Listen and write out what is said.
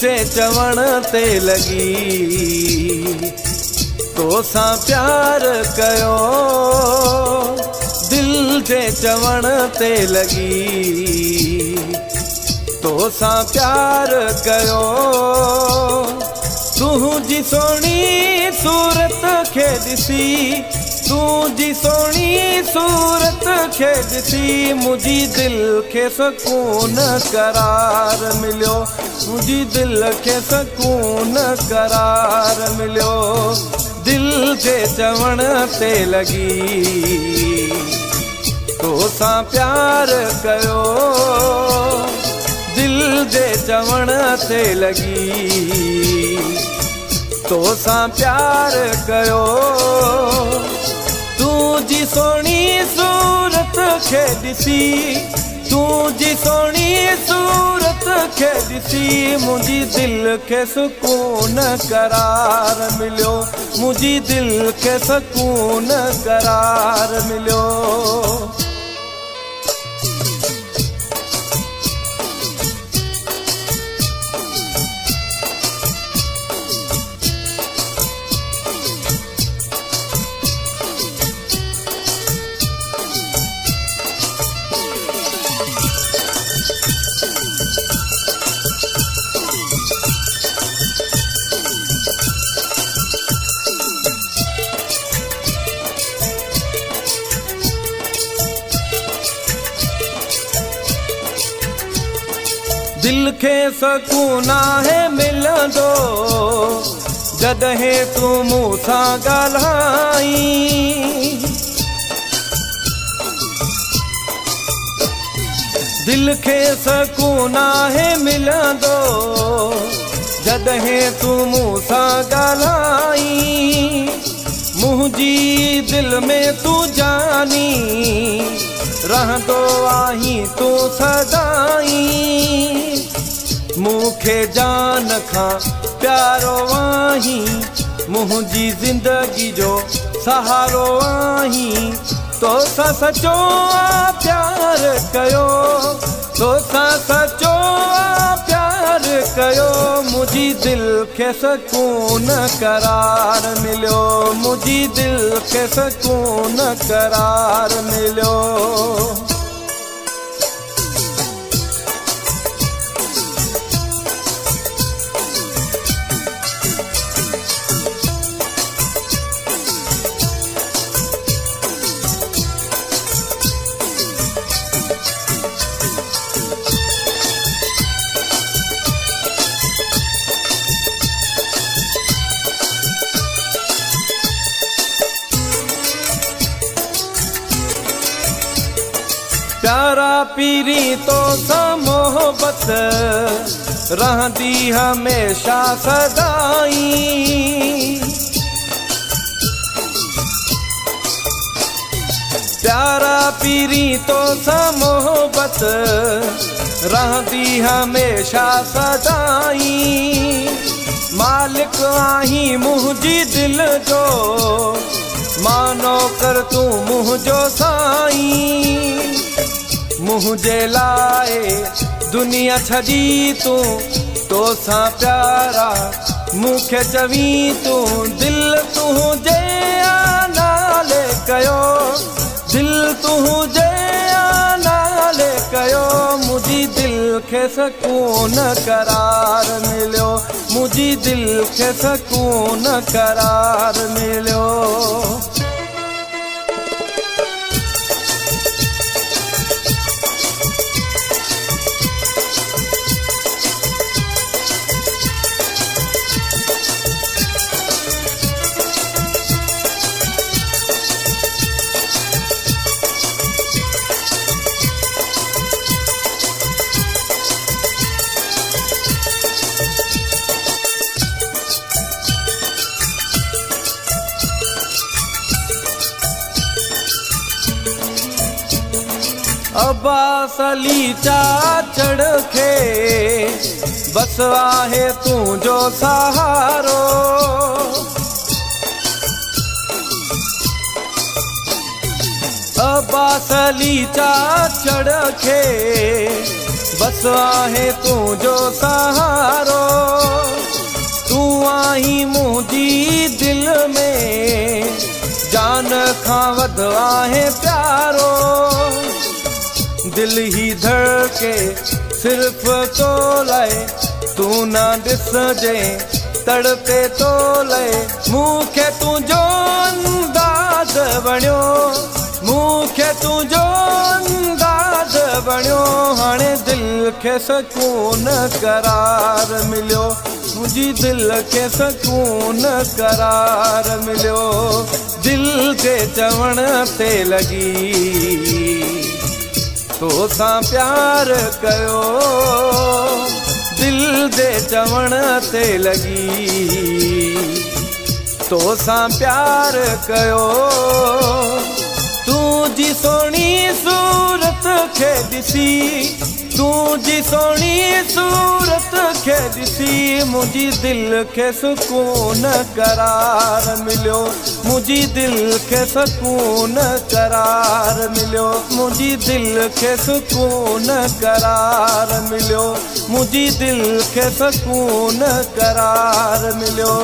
जे चवण ते लगी तोसां प्यार कयो, दिल जे चवण ते लगी तोसां प्यार कयो। तुंहिंजी सोणी सूरत खे ॾिसी, तुंहिंजी सोणी सूरत खे ॾिसी मुंहिंजी दिल खे सुकून करार मिलियो, मुंहिंजी दिल खे सुकून करार मिलियो। दिल जे चवण ते लगी तोसां प्यार कयो, दिल जे चवण ते लगी तोसां प्यार कयो। तुंहिंजी सोणी सूरत खे ॾिसी, तुंहिंजी सोणी सूरत खे ॾिसी मुंहिंजी दिल खे सुकून करार मिलियो, मुंहिंजी दिल खे सुकून करार मिलियो। दिल खे सुकून आहे मिलंदो जॾहिं तूं मूंसां ॻाल्हाई, दिल खे सुकून आहे मिलंदो जॾहिं तूं मूंसां ॻाल्हाई। मुंहिंजी दिल में तूं जानी रहंदो आहीं तूं सदाई, मूंखे जान खां प्यारो आहीं, मुंहिंजी ज़िंदगी जो सहारो आहीं। तोसां सचो प्यार कयो, तोसां सचो प्यार कयो मुंहिंजी दिल खे सुकून करार मिलियो, मुंहिंजी दिल खे सुकून करार मिलियो। प्यारा पीरी तोसां मोहब्बत रहंदी हमेशा सदाई, प्यारा पीरी तोसां मोहब्बत रहंदी हमेशा सदाई। मालिक आहीं मुंहिंजी दिल जो, मानो कर तूं मुंहिंजो साईं, मुंहिंजे लाइ दुनिया छॾी तूं तोसां प्यारा मूंखे चवी तूं। दिल तुंहिंजे नाले कयो, दिल तुंहिंजे नाले कयो मुंहिंजी दिल खे सुकून करार मिलियो, मुंहिंजी दिल खे सुकून करार मिलियो। अब्बास अली चाचड़ खे बस आहे तुंहिंजो सहारो, अब्बास अली चाचड़ खे बस आहे तुंहिंजो सहारो। तूं आहीं मुंहिंजी दिल में, जान खां वध आहे प्यारो। दिल ही धड़के सिर्फ तो लाए, तू ना ॾिसजे तड़पे तो लाए। मूंखे तुंहिंजो अंदाज़ वणियो, मूंखे तुंहिंजो अंदाज़ वणियो। हाणे दिल खे सुकून करार मिलियो, मुंहिंजी दिल खे सुकून करार मिलियो। दिल जे चवण ते लॻी तोसां प्यार कयो, दिल जे चवण ते लॻी तोसां प्यार कयो। तुंहिंजी सोणी सूरत खे ॾिसी, तुंहिंजी सोणी सूरत खे ॾिसी मुंहिंजी दिल खे सुकून करार मिलियो, मुंहिंजी दिल खे सुकून करार मिलियो। मुंहिंजी दिल खे सुकून करार मिलियो, मुंहिंजी दिल खे सुकून करार मिलियो।